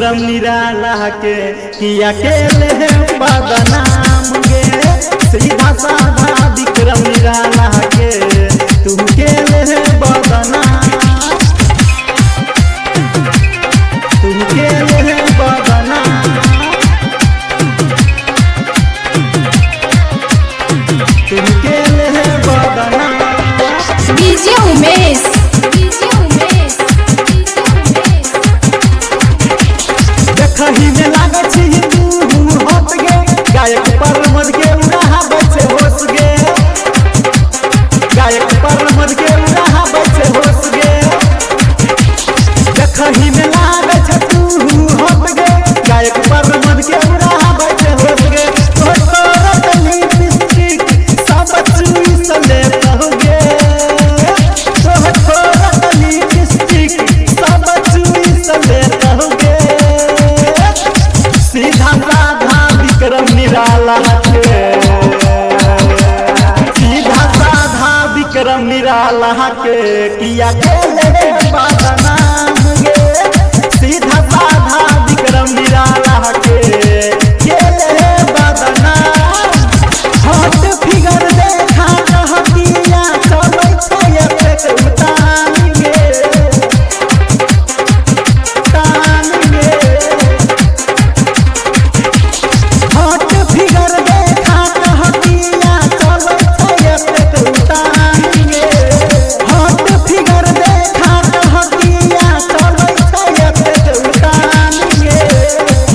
विक्रम निराला के किया अकेले बदनाम गे। सीधा साधा विक्रम निराला के तू अकेले बदनाम, तू अकेले बदनाम, तू अकेले बदनाम। डीजे उमेश देखही में लागत छी तू हट गे, गायक पर मद के उड़ा बचे होश गे, गायक पर मद के उड़ा बचे होश गे। देखही में लागत छ तू हट गे, गायक पर मद के उड़ा बचे होश गे। तोहर लिपस्टिक सब चुई सले कहोगे, तोहर लिपस्टिक सब चुई सले कहोगे। सीधा साधा विक्रम निराला के, सीधा साधा विक्रम निराला के किया अकेले बदनाम गे। सीधा साधा विक्रम निराला के अकेले बदनाम। हॉट फिगर देखा कहतिया चलै छै पेट उतान गे, तान गे। हॉट फिगर देखा कहतिया चलै छै पेट उतान गे, हॉट फिगर देखा कहतिया चलै छै पेट उतान गे,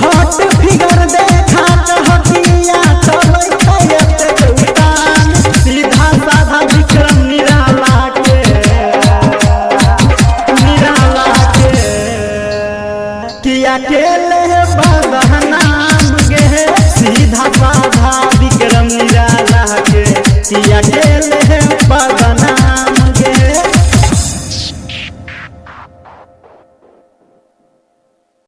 हॉट फिगर देखा कहतिया चलै छै पेट उतान। सीधा साधा विक्रम निराला के, निराला के किया अकेले बदनाम गे। सीधा साधा विक्रम निराला के किया अकेले